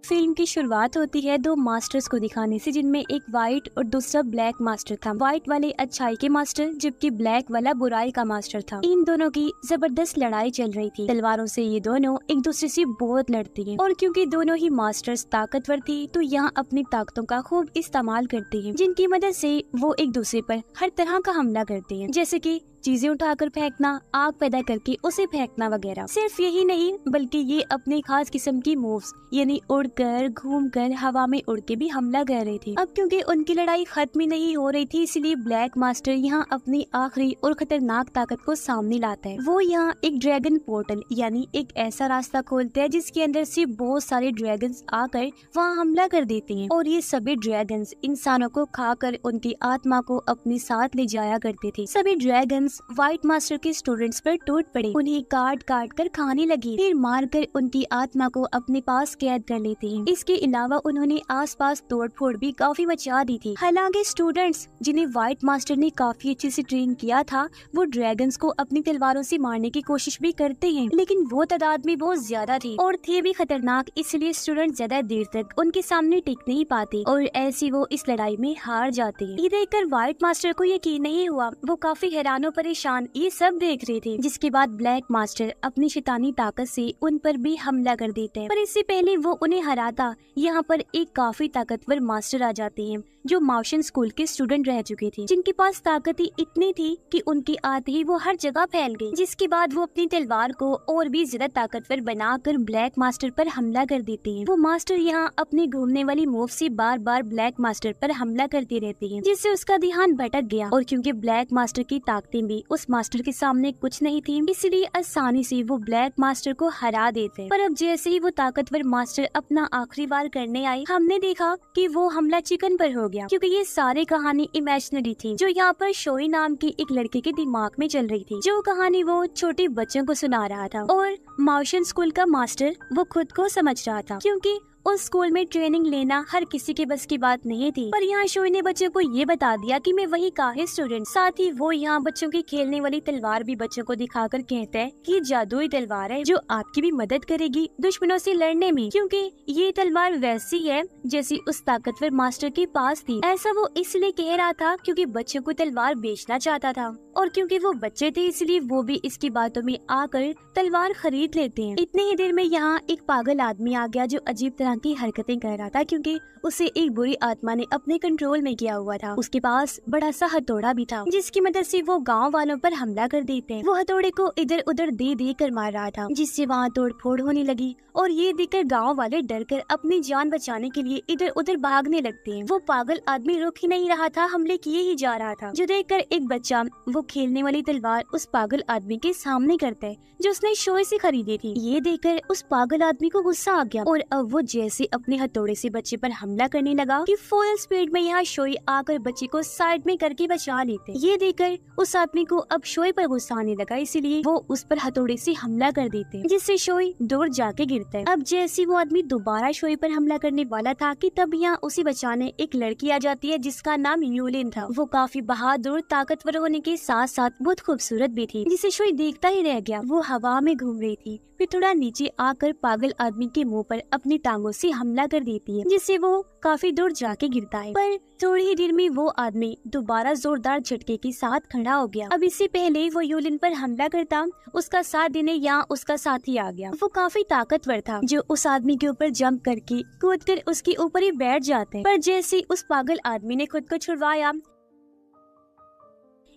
Film की शुरुआत होती है दो मास्टर्स को दिखाने से, जिनमें एक वाइट और दूसरा ब्लैक मास्टर था। वाइट वाले अच्छाई के मास्टर जबकि ब्लैक वाला बुराई का मास्टर था। इन दोनों की जबरदस्त लड़ाई चल रही थी। तलवारों से ये दोनों एक दूसरे से बहुत लड़ती हैं और क्योंकि दोनों ही मास्टर्स ताकतवर थी तो यहाँ अपनी ताकतों का खूब इस्तेमाल करते हैं, जिनकी मदद से वो एक दूसरे पर हर तरह का हमला करते हैं, जैसे कि चीजें उठाकर फेंकना, आग पैदा करके उसे फेंकना वगैरह। सिर्फ यही नहीं बल्कि ये अपने खास किस्म की मूव्स यानी उड़कर घूमकर हवा में उड़ के भी हमला कर रही थी। अब क्योंकि उनकी लड़ाई खत्म ही नहीं हो रही थी, इसलिए ब्लैक मास्टर यहाँ अपनी आखिरी और खतरनाक ताकत को सामने लाता है। वो यहाँ एक ड्रैगन पोर्टल यानी एक ऐसा रास्ता खोलते हैं जिसके अंदर से बहुत सारे ड्रैगन्स आकर वहाँ हमला कर देते हैं और ये सभी ड्रैगन्स इंसानों को खाकर उनकी आत्मा को अपने साथ ले जाया करते थे। सभी ड्रैगन्स व्हाइट मास्टर के स्टूडेंट्स पर टूट पड़े, उन्हें काट काट कर खाने लगे, फिर मारकर उनकी आत्मा को अपने पास कैद कर लेते हैं। इसके अलावा उन्होंने आसपास तोड़फोड़ भी काफी मचा दी थी। हालांकि स्टूडेंट्स जिन्हें व्हाइट मास्टर ने काफी अच्छे से ट्रेन किया था वो ड्रैगन्स को अपनी तलवारों से मारने की कोशिश भी करते हैं, लेकिन वो तादाद में बहुत ज्यादा थी और थे भी खतरनाक, इसलिए स्टूडेंट ज्यादा देर तक उनके सामने टिक नहीं पाते और ऐसी वो इस लड़ाई में हार जाते हैं। ये देखकर व्हाइट मास्टर को यकीन नहीं हुआ, वो काफी हैरान परेशान ये सब देख रहे थे। जिसके बाद ब्लैक मास्टर अपनी शैतानी ताकत से उन पर भी हमला कर देते हैं, पर इससे पहले वो उन्हें हराता यहाँ पर एक काफी ताकतवर मास्टर आ जाते हैं जो मार्शियन स्कूल के स्टूडेंट रह चुके थे, जिनके पास ताकत ही इतनी थी कि उनके आते ही वो हर जगह फैल गई। जिसके बाद वो अपनी तलवार को और भी ज्यादा ताकतवर बनाकर ब्लैक मास्टर पर हमला कर देते हैं। वो मास्टर यहाँ अपने घूमने वाली मूव से बार बार ब्लैक मास्टर पर हमला करते रहते हैं, जिससे उसका ध्यान भटक गया और क्योंकि ब्लैक मास्टर की ताकतें भी उस मास्टर के सामने कुछ नहीं थी, इसलिए आसानी से वो ब्लैक मास्टर को हरा देते। पर अब जैसे ही वो ताकतवर मास्टर अपना आखिरी वार करने आए, हमने देखा कि वो हमला चिकन पर हो गया, क्योंकि ये सारी कहानी इमेजिनरी थी जो यहाँ पर शोई नाम के एक लड़के के दिमाग में चल रही थी, जो कहानी वो छोटे बच्चों को सुना रहा था और मार्शियन स्कूल का मास्टर वो खुद को समझ रहा था, क्योंकि उस स्कूल में ट्रेनिंग लेना हर किसी के बस की बात नहीं थी। पर यहाँ शोई ने बच्चों को ये बता दिया कि मैं वही का है स्टूडेंट। साथ ही वो यहाँ बच्चों की खेलने वाली तलवार भी बच्चों को दिखाकर कहते हैं कि जादुई तलवार है जो आपकी भी मदद करेगी दुश्मनों से लड़ने में, क्योंकि ये तलवार वैसी है जैसी उस ताकतवर मास्टर के पास थी। ऐसा वो इसलिए कह रहा था क्योंकि बच्चों को तलवार बेचना चाहता था और क्योंकि वो बच्चे थे इसलिए वो भी इसकी बातों में आकर तलवार खरीद लेते हैं। इतने ही देर में यहाँ एक पागल आदमी आ गया जो अजीब तरह की हरकतें कर रहा था, क्योंकि उसे एक बुरी आत्मा ने अपने कंट्रोल में किया हुआ था। उसके पास बड़ा सा हथौड़ा भी था जिसकी मदद से वो गांव वालों पर हमला कर देते हैं। वो हथौड़े को इधर उधर दे दे कर मार रहा था, जिससे वहाँ तोड़फोड़ होने लगी और ये देखकर गांव वाले डरकर अपनी जान बचाने के लिए इधर उधर भागने लगते हैं। वो पागल आदमी रुक ही नहीं रहा था, हमले किए ही जा रहा था, जो देखकर एक बच्चा वो खेलने वाली तलवार उस पागल आदमी के सामने करता है जो उसने शोई से खरीदी थी। ये देखकर उस पागल आदमी को गुस्सा आ गया और अब वो जैसे अपने हथौड़े से बच्चे पर हमला करने लगा कि फुल स्पीड में यहाँ शोई आकर बच्चे को साइड में करके बचा लेते। ये देखकर उस आदमी को अब शोई पर गुस्सा आने लगा, इसीलिए वो उस पर हथौड़े से हमला कर देते, जिससे शोई दूर जाके गिरता है। अब जैसे वो आदमी दोबारा शोई पर हमला करने वाला था कि तब यहाँ उसे बचाने एक लड़की आ जाती है जिसका नाम यूलिन था। वो काफी बहादुर ताकतवर होने के साथ साथ बहुत खूबसूरत भी थी, जिसे शोई देखता ही रह गया। वो हवा में घूम रही थी, फिर थोड़ा नीचे आकर पागल आदमी के मुंह पर अपनी टांगों से हमला कर देती है, जिससे वो काफी दूर जाके गिरता है। पर थोड़ी ही देर में वो आदमी दोबारा जोरदार झटके के साथ खड़ा हो गया। अब इससे पहले वो यूलिन पर हमला करता, उसका साथ देने यहाँ उसका साथी आ गया। वो काफी ताकतवर था जो उस आदमी के ऊपर जंप करके कूद कर उसके ऊपर ही बैठ जाते हैं। पर जैसे उस पागल आदमी ने खुद को छुड़वाया,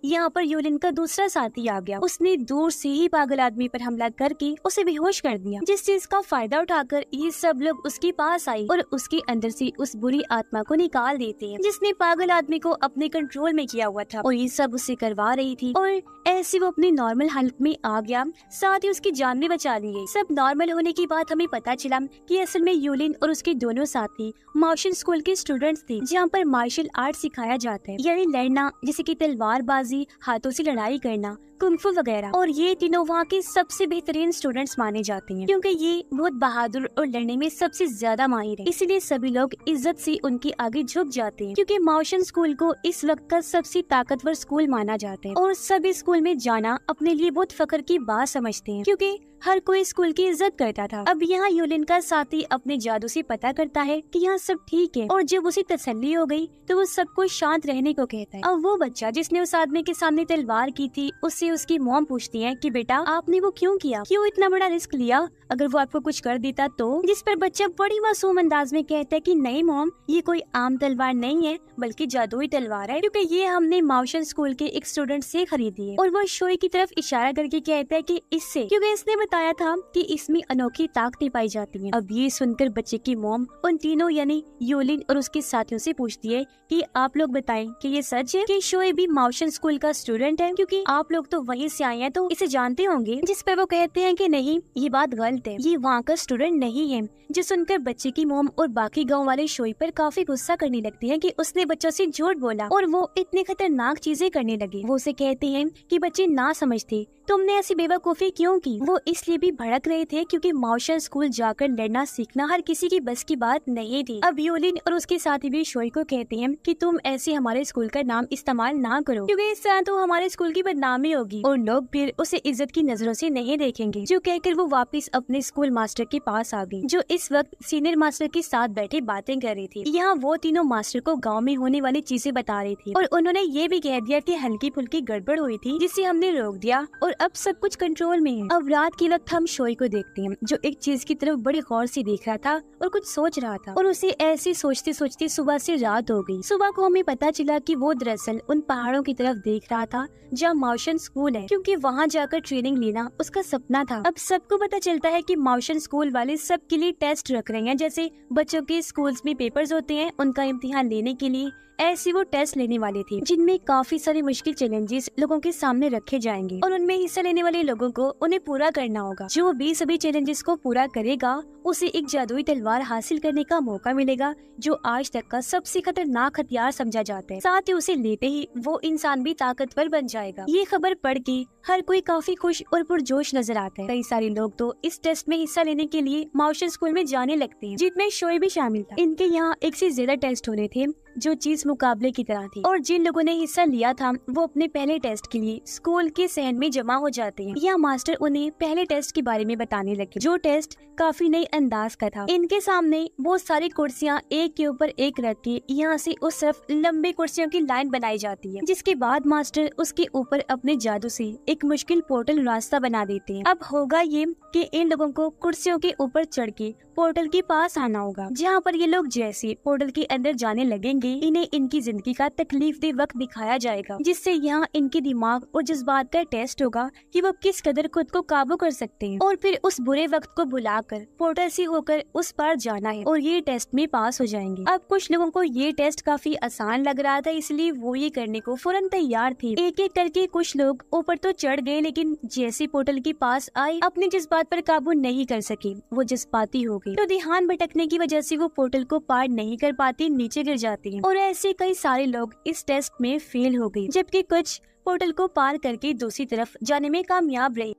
यहाँ पर यूलिन का दूसरा साथी आ गया। उसने दूर से ही पागल आदमी पर हमला करके उसे बेहोश कर दिया, जिस चीज का फायदा उठाकर ये सब लोग उसके पास आए और उसके अंदर से उस बुरी आत्मा को निकाल देते हैं जिसने पागल आदमी को अपने कंट्रोल में किया हुआ था और ये सब उसे करवा रही थी। और ऐसे वो अपनी नॉर्मल हालत में आ गया, साथ ही उसकी जान भी बचा ली गई। सब नॉर्मल होने की बात हमें पता चला कि असल में यूलिन और उसके दोनों साथी मार्शियन स्कूल के स्टूडेंट्स थे, जहाँ पर मार्शल आर्ट सिखाया जाता है, यानी लड़ना, जैसे कि तलवारबाजी, हाथों से लड़ाई करना, कुंफू वगैरह। और ये तीनों वहाँ के सबसे बेहतरीन स्टूडेंट्स माने जाते हैं क्योंकि ये बहुत बहादुर और लड़ने में सबसे ज्यादा माहिर है, इसीलिए सभी लोग इज्जत से उनके आगे झुक जाते हैं, क्योंकि मार्शियन स्कूल को इस वक्त का सबसे ताकतवर स्कूल माना जाता है और सभी स्कूल में जाना अपने लिए बहुत फख्र की बात समझते हैं, क्योंकि हर कोई स्कूल की इज्जत करता था। अब यहाँ यूलिन का साथी अपने जादू से पता करता है कि यहाँ सब ठीक है और जब उसे तसल्ली हो गई तो वो सबको शांत रहने को कहता है। अब वो बच्चा जिसने उस आदमी के सामने तलवार की थी, उससे उसकी मॉम पूछती है कि बेटा आपने वो क्यों किया, क्यों इतना बड़ा रिस्क लिया, अगर वो आपको कुछ कर देता तो? जिस पर बच्चा बड़ी मासूम अंदाज में कहता है कि नहीं मॉम, ये कोई आम तलवार नहीं है बल्कि जादुई तलवार है, क्योंकि ये हमने माउशन स्कूल के एक स्टूडेंट से खरीदी है। और वो शोई की तरफ इशारा करके कहता है कि इससे, क्योंकि इसने बताया था कि इसमें अनोखी ताकतें पाई जाती हैं। अब ये सुनकर बच्चे की मॉम उन तीनों यानी यूलिन और उसके साथियों से पूछती है कि आप लोग बताएं कि ये सच है कि शोई भी माउशन स्कूल का स्टूडेंट है, क्योंकि आप लोग तो वहीं से आए हैं तो इसे जानते होंगे। जिस पर वो कहते हैं कि नहीं, ये बात गलत है, ये वहाँ का स्टूडेंट नहीं है। जो सुनकर बच्चे की मॉम और बाकी गांव वाले शोई पर काफी गुस्सा करने लगते हैं कि उसने बच्चों से झूठ बोला और वो इतनी खतरनाक चीजें करने लगे। वो उसे कहते हैं कि बच्चे ना समझते, तुमने ऐसी बेवकूफी क्यों की। वो इसलिए भी भड़क रहे थे क्योंकि माउशन स्कूल जाकर लड़ना सीखना हर किसी की बस की बात नहीं थी। अब यूलिन और उसके साथी भी शोई को कहते हैं कि तुम ऐसे हमारे स्कूल का नाम इस्तेमाल ना करो, क्योंकि इस तरह तो हमारे स्कूल की बदनामी होगी और लोग फिर उसे इज्जत की नजरों से नहीं देखेंगे। जो कहकर वो वापस अपने स्कूल मास्टर के पास आ गई, जो इस वक्त सीनियर मास्टर के साथ बैठे बातें कर रही थी। यहाँ वो तीनों मास्टर को गाँव में होने वाली चीजें बता रही थी और उन्होंने ये भी कह दिया कि हल्की फुल्की गड़बड़ हुई थी जिसे हमने रोक दिया और अब सब कुछ कंट्रोल में है। अब रात के वक्त हम शोई को देखते हैं जो एक चीज की तरफ बड़ी गौर से देख रहा था और कुछ सोच रहा था, और उसे ऐसे सोचते सोचते सुबह से रात हो गई। सुबह को हमें पता चला कि वो दरअसल उन पहाड़ों की तरफ देख रहा था जहाँ माउशन स्कूल है, क्योंकि वहाँ जाकर ट्रेनिंग लेना उसका सपना था। अब सबको पता चलता है कि माउशन स्कूल वाले सबके लिए टेस्ट रख रहे हैं, जैसे बच्चों के स्कूल्स में पेपर्स होते हैं, उनका इम्तिहान लेने के लिए ऐसे वो टेस्ट लेने वाले थे, जिनमें काफी सारे मुश्किल चैलेंजेस लोगों के सामने रखे जाएंगे और उनमें हिस्सा लेने वाले लोगों को उन्हें पूरा करना होगा। जो भी सभी चैलेंजेस को पूरा करेगा उसे एक जादुई तलवार हासिल करने का मौका मिलेगा, जो आज तक का सबसे खतरनाक हथियार समझा जाता है। साथ ही उसे लेते ही वो इंसान भी ताकतवर बन जाएगा। ये खबर पढ़ के हर कोई काफी खुश और पुरजोश नजर आता है। कई सारे लोग तो इस टेस्ट में हिस्सा लेने के लिए माउशन स्कूल में जाने लगते हैं, जिनमें शोई भी शामिल था। इनके यहाँ एक से ज्यादा टेस्ट होने थे जो चीज मुकाबले की तरह थी, और जिन लोगों ने हिस्सा लिया था वो अपने पहले टेस्ट के लिए स्कूल के सहन में जमा हो जाते हैं। यहाँ मास्टर उन्हें पहले टेस्ट के बारे में बताने लगे, जो टेस्ट काफी नई अंदाज का था। इनके सामने बहुत सारी कुर्सियाँ एक के ऊपर एक रख के यहाँ से उस तरफ लंबी कुर्सियों की लाइन बनाई जाती है, जिसके बाद मास्टर उसके ऊपर अपने जादू से एक मुश्किल पोर्टल रास्ता बना देते हैं। अब होगा ये कि इन लोगों को कुर्सियों के ऊपर चढ़ के पोर्टल के पास आना होगा, जहाँ पर ये लोग जैसे पोर्टल के अंदर जाने लगेंगे इन्हें इनकी जिंदगी का तकलीफदेह वक्त दिखाया जाएगा, जिससे यहाँ इनके दिमाग और जज्बात का टेस्ट होगा कि वो किस कदर खुद को काबू कर सकते हैं, और फिर उस बुरे वक्त को भुलाकर पोर्टल से होकर उस पार जाना है और ये टेस्ट में पास हो जाएंगे। अब कुछ लोगों को ये टेस्ट काफी आसान लग रहा था, इसलिए वो ये करने को फौरन तैयार थे। एक एक करके कुछ लोग ऊपर तो चढ़ गए, लेकिन जैसे पोर्टल के पास आए अपने जज्बात पर काबू नहीं कर सके, वो जज्बाती हो गए। तो ध्यान भटकने की वजह से वो पोर्टल को पार नहीं कर पाते, नीचे गिर जाते हैं, और ऐसे कई सारे लोग इस टेस्ट में फेल हो गए, जबकि कुछ पोर्टल को पार करके दूसरी तरफ जाने में कामयाब रहे।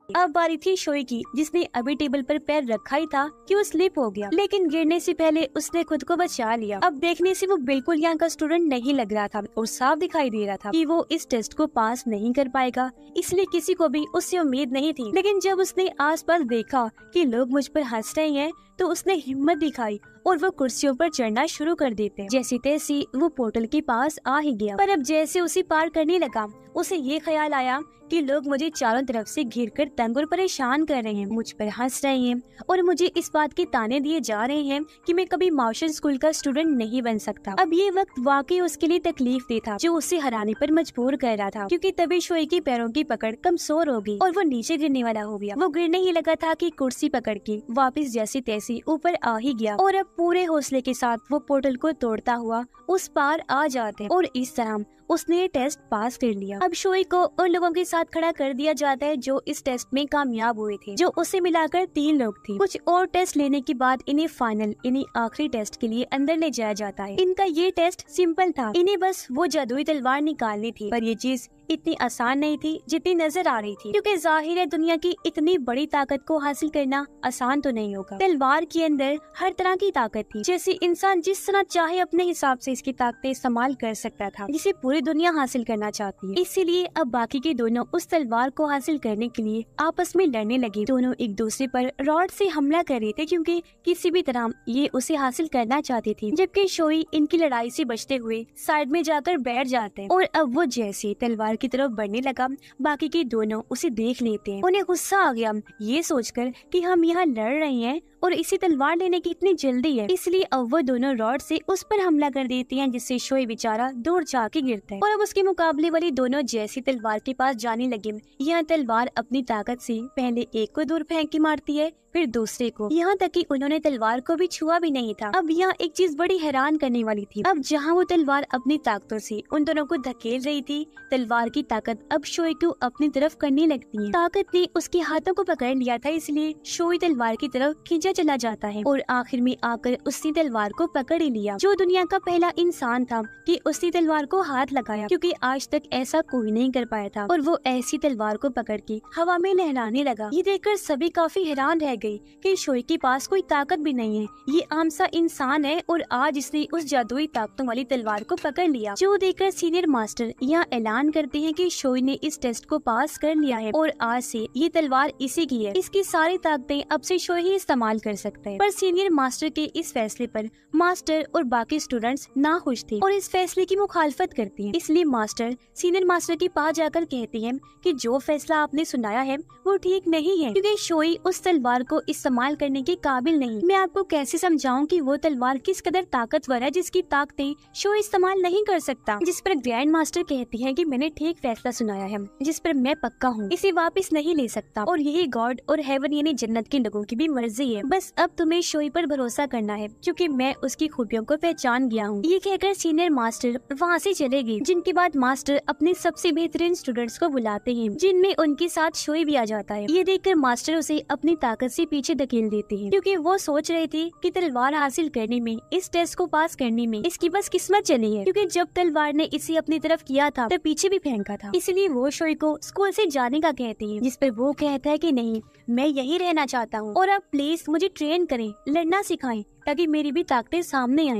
अब बारी थी शोई की, जिसने अभी टेबल पर पैर रखा ही था कि वो स्लिप हो गया, लेकिन गिरने से पहले उसने खुद को बचा लिया। अब देखने से वो बिल्कुल यहाँ का स्टूडेंट नहीं लग रहा था और साफ दिखाई दे रहा था कि वो इस टेस्ट को पास नहीं कर पाएगा, इसलिए किसी को भी उससे उम्मीद नहीं थी। लेकिन जब उसने आसपास देखा कि लोग मुझ पर हंस रहे हैं तो उसने हिम्मत दिखाई और वो कुर्सियों पर चढ़ना शुरू कर देते। जैसे तैसे वो पोर्टल के पास आ ही गया, पर अब जैसे उसे पार करने लगा उसे ये ख्याल आया कि लोग मुझे चारों तरफ से घिरकर तंग और परेशान कर रहे हैं, मुझ पर हंस रहे हैं और मुझे इस बात के ताने दिए जा रहे हैं कि मैं कभी माउशन स्कूल का स्टूडेंट नहीं बन सकता। अब ये वक्त वाकई उसके लिए तकलीफ दे था, जो उसे हराने पर मजबूर कर रहा था, क्योंकि तभी शोई की पैरों की पकड़ कमजोर हो गई और वो नीचे गिरने वाला हो गया। वो गिरने ही लगा था कि कुर्सी पकड़ के वापस जैसे तैसे ऊपर आ ही गया, और अब पूरे हौसले के साथ वो पोर्टल को तोड़ता हुआ उस पार आ जाते, और इस तरह उसने ये टेस्ट पास कर लिया। अब शोई को उन लोगों के साथ खड़ा कर दिया जाता है जो इस टेस्ट में कामयाब हुए थे, जो उसे मिलाकर 3 लोग थे। कुछ और टेस्ट लेने के बाद इन्हें फाइनल आखिरी टेस्ट के लिए अंदर ले जाया जाता है। इनका ये टेस्ट सिंपल था, इन्हें बस वो जादुई तलवार निकालनी थी, पर ये चीज इतनी आसान नहीं थी जितनी नजर आ रही थी, क्योंकि जाहिर है दुनिया की इतनी बड़ी ताकत को हासिल करना आसान तो नहीं होगा। तलवार के अंदर हर तरह की ताकत थी, जैसे इंसान जिस तरह चाहे अपने हिसाब से इसकी ताकतें इस्तेमाल कर सकता था, जिसे पूरी दुनिया हासिल करना चाहती है। इसीलिए अब बाकी के दोनों उस तलवार को हासिल करने के लिए आपस में लड़ने लगे। दोनों एक दूसरे पर रॉड से हमला कर रहे थे, क्योंकि किसी भी तरह ये उसे हासिल करना चाहती थी। जबकि शोई इनकी लड़ाई से बचते हुए साइड में जाकर बैठ जाते हैं, और अब वो जैसे तलवार की तरफ बढ़ने लगा, बाकी के दोनों उसे देख लेते हैं। उन्हें गुस्सा आ गया ये सोचकर कि हम यहाँ लड़ रहे हैं और इसी तलवार लेने की इतनी जल्दी है, इसलिए अब वो दोनों रॉड से उस पर हमला कर देती हैं, जिससे शोई बेचारा दूर जाके गिरता है। और अब उसके मुकाबले वाली दोनों जैसी तलवार के पास जाने लगे, यह तलवार अपनी ताकत से पहले एक को दूर फेंक के मारती है, फिर दूसरे को, यहाँ तक कि उन्होंने तलवार को भी छुआ भी नहीं था। अब यहाँ एक चीज बड़ी हैरान करने वाली थी। अब जहाँ वो तलवार अपनी ताकतों से उन दोनों को धकेल रही थी, तलवार की ताकत अब शोई को अपनी तरफ करने लगती है। ताकत ने उसके हाथों को पकड़ लिया था, इसलिए शोई तलवार की तरफ खींचा चला जाता है और आखिर में आकर उसने तलवार को पकड़ ही लिया। जो दुनिया का पहला इंसान था कि उसने तलवार को हाथ लगाया, क्योंकि आज तक ऐसा कोई नहीं कर पाया था, और वो ऐसी तलवार को पकड़ के हवा में लहराने लगा। ये देखकर सभी काफी हैरान रह गई कि शोई के पास कोई ताकत भी नहीं है, ये आम सा इंसान है और आज इसने उस जादुई ताकतों वाली तलवार को पकड़ लिया। जो देखकर सीनियर मास्टर यहाँ ऐलान करते हैं कि शोई ने इस टेस्ट को पास कर लिया है और आज से ये तलवार इसी की है, इसकी सारी ताकतें अब से शोई ही इस्तेमाल कर सकता है। पर सीनियर मास्टर के इस फैसले पर मास्टर और बाकी स्टूडेंट्स नाखुश थे और इस फैसले की मुखालफत करती हैं। इसलिए मास्टर सीनियर मास्टर के पास जाकर कहती हैं कि जो फैसला आपने सुनाया है वो ठीक नहीं है, क्योंकि शोई उस तलवार को इस्तेमाल करने के काबिल नहीं। मैं आपको कैसे समझाऊं कि वो तलवार किस कदर ताकतवर है जिसकी ताकतें शोई इस्तेमाल नहीं कर सकता। जिस पर ग्रैंड मास्टर कहती है कि मैंने ठीक फैसला सुनाया है, जिस पर मैं पक्का हूँ, इसे वापस नहीं ले सकता और यही गॉड और हेवन यानी जन्नत के लोगों की भी मर्जी है। बस अब तुम्हें शोई पर भरोसा करना है, क्योंकि मैं उसकी खूबियों को पहचान गया हूँ। ये कहकर सीनियर मास्टर वहाँ से चले गए, जिनके बाद मास्टर अपने सबसे बेहतरीन स्टूडेंट्स को बुलाते हैं, जिनमें उनके साथ शोई भी आ जाता है। ये देखकर मास्टर उसे अपनी ताकत से पीछे धकेल देते हैं, क्योंकि वो सोच रहे थे कि तलवार हासिल करने में, इस टेस्ट को पास करने में इसकी बस किस्मत चली है, क्योंकि जब तलवार ने इसे अपनी तरफ किया था तो पीछे भी फेंका था। इसलिए वो शोई को स्कूल से जाने का कहते हैं, जिस पर वो कहता है कि नहीं, मैं यही रहना चाहता हूँ और आप प्लीज मुझे ट्रेन करें, लड़ना सिखाएं, ताकि मेरी भी ताकतें सामने आए।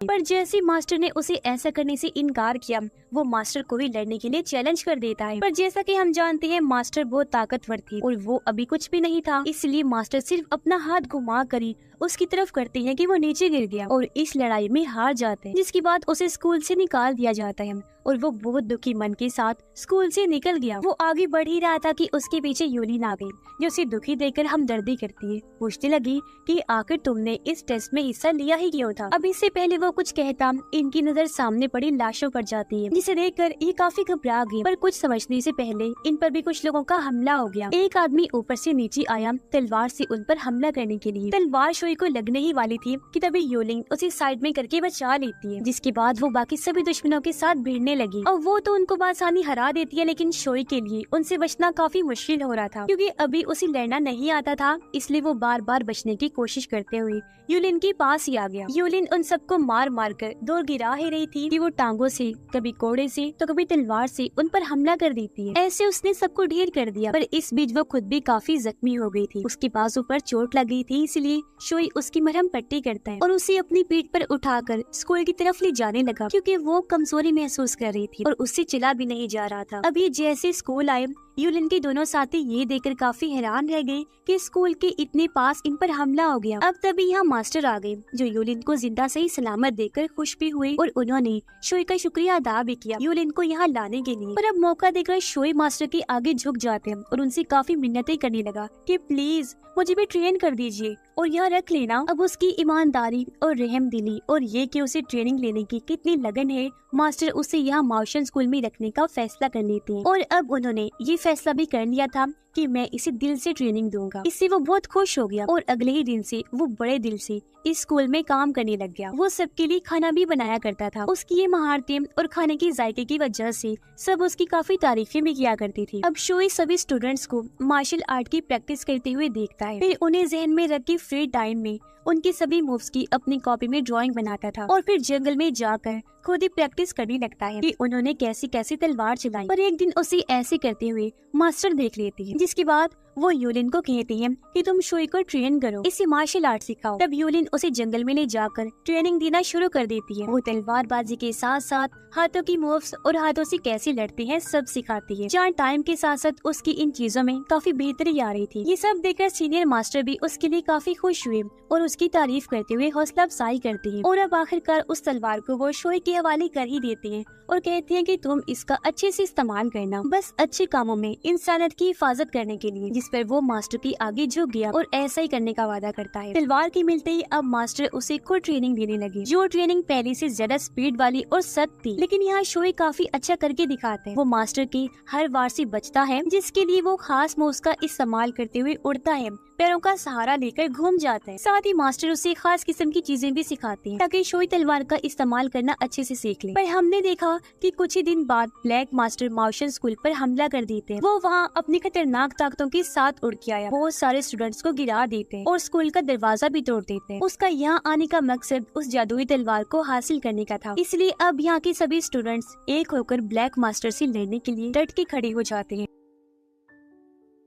पर जैसे मास्टर ने उसे ऐसा करने से इनकार किया, वो मास्टर को भी लड़ने के लिए चैलेंज कर देता है। पर जैसा कि हम जानते हैं मास्टर बहुत ताकतवर थी और वो अभी कुछ भी नहीं था, इसलिए मास्टर सिर्फ अपना हाथ घुमा कर ही उसकी तरफ करते हैं कि वो नीचे गिर गया और इस लड़ाई में हार जाते हैं, जिसके बाद उसे स्कूल से निकाल दिया जाता है और वो बहुत दुखी मन के साथ स्कूल से निकल गया। वो आगे बढ़ ही रहा था कि उसके पीछे यूलिन आ गई, जो उसे दुखी देखकर हमदर्दी करती है। पूछने लगी कि आखिर तुमने इस टेस्ट में हिस्सा लिया ही क्यों था। अब इससे पहले वो कुछ कहता, इनकी नजर सामने पड़ी लाशों पर जाती है, जिसे देखकर ये काफी घबरा गई। पर कुछ समझने से पहले इन पर भी कुछ लोगों का हमला हो गया। एक आदमी ऊपर से नीचे आया तलवार से उन पर हमला करने के लिए। तलवार शोई को लगने ही वाली थी कि तभी यूलिन उसे साइड में करके बचा लेती है, जिसके बाद वो बाकी सभी दुश्मनों के साथ भिड़ने लगी और वो तो उनको बासानी हरा देती है। लेकिन शोई के लिए उनसे बचना काफी मुश्किल हो रहा था, क्योंकि अभी उसे लड़ना नहीं आता था, इसलिए वो बार बार बचने की कोशिश करते हुए यूलिन के पास ही आ गया। यूलिन उन सबको मार मार कर दूर गिरा ही रही थी कि वो टांगों से, कभी कोड़े से तो कभी तलवार से उन पर हमला कर देती है। ऐसे उसने सबको ढेर कर दिया, पर इस बीच वो खुद भी काफी जख्मी हो गई थी। उसके बाजू पर चोट लग गई थी, इसलिए शोई उसकी मरहम पट्टी करता है और उसे अपनी पीठ पर उठाकर स्कूल की तरफ ले जाने लगा, क्योंकि वो कमजोरी महसूस कर रही थी और उससे चला भी नहीं जा रहा था। अभी जैसे स्कूल आए, यूलिन के दोनों साथी ये देखकर काफी हैरान रह गए कि स्कूल के इतने पास इन पर हमला हो गया। अब तभी यहाँ मास्टर आ गए, जो यूलिन को जिंदा सही सलामत देखकर खुश भी हुए और उन्होंने शोई का शुक्रिया अदा भी किया यूलिन को यहाँ लाने के लिए। पर अब मौका देकर शोई मास्टर के आगे झुक जाते हैं और उनसे काफी मिन्नतें करने लगा कि प्लीज मुझे भी ट्रेन कर दीजिए और यहाँ रख लेना। अब उसकी ईमानदारी और रहम दिली और ये कि उसे ट्रेनिंग लेने की कितनी लगन है, मास्टर उसे यहाँ माउशन स्कूल में रखने का फैसला कर लेते हैं। और अब उन्होंने ये फैसला भी कर लिया था कि मैं इसे दिल से ट्रेनिंग दूंगा। इससे वो बहुत खुश हो गया और अगले ही दिन से वो बड़े दिल से इस स्कूल में काम करने लग गया। वो सबके लिए खाना भी बनाया करता था। उसकी ये महारतें और खाने के जायके की वजह से सब उसकी काफी तारीफें भी किया करती थी। अब शोई सभी स्टूडेंट्स को मार्शल आर्ट की प्रैक्टिस करते हुए देखता है, फिर उन्हें जहन में रख के फ्री टाइम में उनके सभी मूव्स की अपनी कॉपी में ड्राइंग बनाता था और फिर जंगल में जाकर खुद ही प्रैक्टिस करने लगता है कि उन्होंने कैसी कैसी तलवार चलाई। पर एक दिन उसे ऐसे करते हुए मास्टर देख लेती है, जिसके बाद वो यूलिन को कहती है कि तुम शोई को ट्रेन करो, इसे मार्शल आर्ट सिखाओ। तब यूलिन उसे जंगल में ले जाकर ट्रेनिंग देना शुरू कर देती है। वो तलवारबाजी के साथ साथ हाथों की मूव्स और हाथों से कैसे लड़ते हैं सब सिखाती है। जहाँ टाइम के साथ साथ उसकी इन चीजों में काफी बेहतरी आ रही थी। ये सब देखकर सीनियर मास्टर भी उसके लिए काफी खुश हुए और उसकी तारीफ करते हुए हौसला अफजाई करती है। और अब आखिरकार उस तलवार को वो शोई के हवाले कर ही देते हैं और कहते हैं कि तुम इसका अच्छे से इस्तेमाल करना, बस अच्छे कामों में इंसानियत की हिफाजत करने के लिए। जिस पर वो मास्टर की आगे झुक गया और ऐसा ही करने का वादा करता है। तलवार की मिलते ही अब मास्टर उसे खुद ट्रेनिंग देने लगे, जो ट्रेनिंग पहले से ज्यादा स्पीड वाली और सख्त थी। लेकिन यहाँ शोई काफी अच्छा करके दिखाते हैं। वो मास्टर के हर वार से बचता है, जिसके लिए वो खास मूव्स का इस्तेमाल करते हुए उड़ता है, पैरों का सहारा लेकर घूम जाता है। साथ ही मास्टर उसे खास किस्म की चीजें भी सिखाते हैं ताकि शोई तलवार का इस्तेमाल करना अच्छे से सीख ले। पर हमने देखा कि कुछ ही दिन बाद ब्लैक मास्टर मार्शल स्कूल पर हमला कर देते हैं। वो वहाँ अपनी खतरनाक ताकतों के साथ उड़ के आया, बहुत सारे स्टूडेंट्स को गिरा देते हैं और स्कूल का दरवाजा भी तोड़ देते हैं। उसका यहाँ आने का मकसद उस जादुई तलवार को हासिल करने का था। इसलिए अब यहाँ के सभी स्टूडेंट्स एक होकर ब्लैक मास्टर से लड़ने के लिए डट के खड़े हो जाते हैं।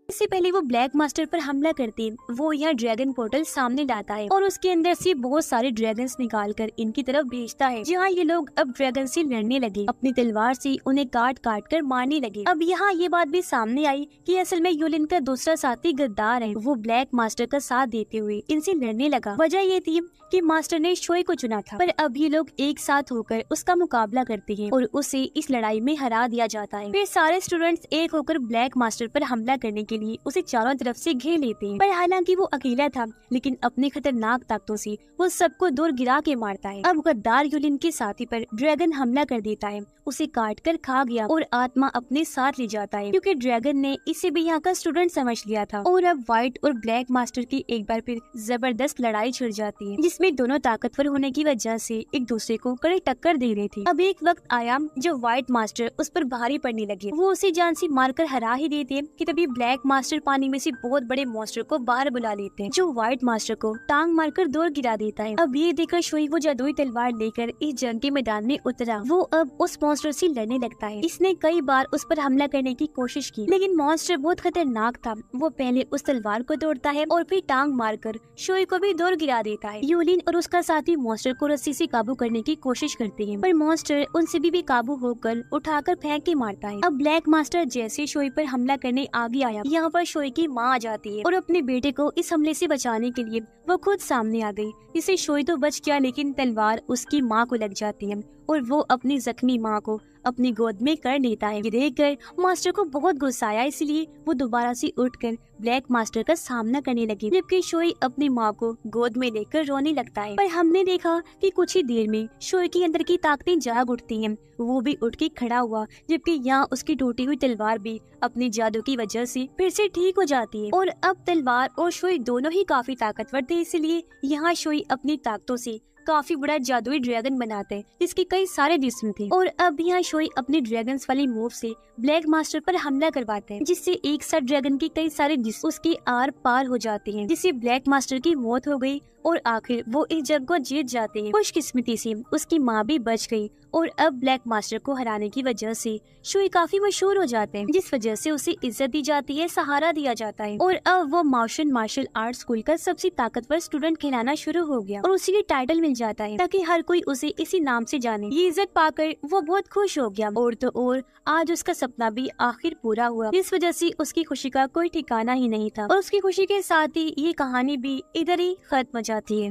इससे पहले वो ब्लैक मास्टर पर हमला करते वो यहाँ ड्रैगन पोर्टल सामने लाता है और उसके अंदर से बहुत सारे ड्रैगन्स निकालकर इनकी तरफ भेजता है, जहाँ ये लोग अब ड्रैगन से लड़ने लगे, अपनी तलवार से उन्हें काट काट कर मारने लगे। अब यहाँ ये बात भी सामने आई कि असल में यूलिन का दूसरा साथी गद्दार है। वो ब्लैक मास्टर का साथ देते हुए इनसे लड़ने लगा। वजह ये थी कि मास्टर ने शोई को चुना था, पर अब ये लोग एक साथ होकर उसका मुकाबला करते हैं और उसे इस लड़ाई में हरा दिया जाता है। फिर सारे स्टूडेंट्स एक होकर ब्लैक मास्टर पर हमला करने के लिए उसे चारों तरफ से घेर लेते हैं। पर हालांकि वो अकेला था, लेकिन अपने खतरनाक ताकतों से वो सबको दूर गिरा के मारता है। अब गद्दार यूलिन के साथी पर ड्रैगन हमला कर देता है, उसे काट कर खा गया और आत्मा अपने साथ ले जाता है, क्योंकि ड्रैगन ने इसे भी यहाँ का स्टूडेंट समझ लिया था। और अब व्हाइट और ब्लैक मास्टर की एक बार फिर जबरदस्त लड़ाई छिड़ जाती है, जिसमें दोनों ताकतवर होने की वजह से एक दूसरे को कड़ी टक्कर दे रही थी। अब एक वक्त आया जब व्हाइट मास्टर उस पर भारी पड़ने लगे। वो उसे जान से मारकर हरा ही देते कि तभी ब्लैक मास्टर पानी में से बहुत बड़े मॉन्स्टर को बाहर बुला लेते हैं, जो व्हाइट मास्टर को टांग मारकर दूर गिरा देता है। अब ये देखकर शोई वो जादुई तलवार लेकर इस जंग के मैदान में उतरा। वो अब उस मॉन्स्टर से लड़ने लगता है। इसने कई बार उस पर हमला करने की कोशिश की, लेकिन मॉन्स्टर बहुत खतरनाक था। वो पहले उस तलवार को तोड़ता है और फिर टांग मारकर शोई को भी दूर गिरा देता है। यूलिन और उसका साथी मॉन्स्टर को रस्सी से काबू करने की कोशिश करते हैं, पर मॉन्स्टर उनसे भी बेकाबू होकर उठाकर फेंक के मारता है। अब ब्लैक मास्टर जैसे शोई पर हमला करने आगे आया, यहाँ पर शोई की माँ आ जाती है और अपने बेटे को इस हमले से बचाने के लिए वो खुद सामने आ गई। इसे शोई तो बच गया, लेकिन तलवार उसकी माँ को लग जाती है और वो अपनी जख्मी माँ को अपनी गोद में कर लेता है। ये देखकर मास्टर को बहुत गुस्सा आया, इसलिए वो दोबारा से उठकर ब्लैक मास्टर का सामना करने लगी, जबकि शोई अपनी माँ को गोद में लेकर रोने लगता है। पर हमने देखा कि कुछ ही देर में शोई के अंदर की ताकतें जाग उठती हैं। वो भी उठ के खड़ा हुआ, जबकि यहाँ उसकी टूटी हुई तलवार भी अपनी जादू की वजह से फिर से ठीक हो जाती है। और अब तलवार और शोई दोनों ही काफी ताकतवर थे, इसलिए यहाँ शोई अपनी ताकतों से काफी बड़ा जादुई ड्रैगन बनाते हैं, जिसके कई सारे जिस्म थे। और अब यहाँ शोई अपने ड्रैगन्स वाली मूव से ब्लैक मास्टर पर हमला करवाते हैं, जिससे एक साथ ड्रैगन के कई सारे जिस्म उसकी आर पार हो जाते हैं, जिससे ब्लैक मास्टर की मौत हो गई और आखिर वो इस जंग को जीत जाते हैं। खुशकिस्मती से उसकी माँ भी बच गई और अब ब्लैक मास्टर को हराने की वजह से शोई काफी मशहूर हो जाते हैं, जिस वजह से उसे इज्जत दी जाती है, सहारा दिया जाता है। और अब वो मार्शल आर्ट स्कूल का सबसे ताकतवर स्टूडेंट कहलाना शुरू हो गया और उसी के टाइटल मिल जाता है, ताकि हर कोई उसे इसी नाम से जाने। ये इज्जत पाकर वो बहुत खुश हो गया और तो और आज उसका सपना भी आखिर पूरा हुआ, जिस वजह से उसकी खुशी का कोई ठिकाना ही नहीं था। और उसकी खुशी के साथ ही ये कहानी भी इधर ही खत्म हो जाती है।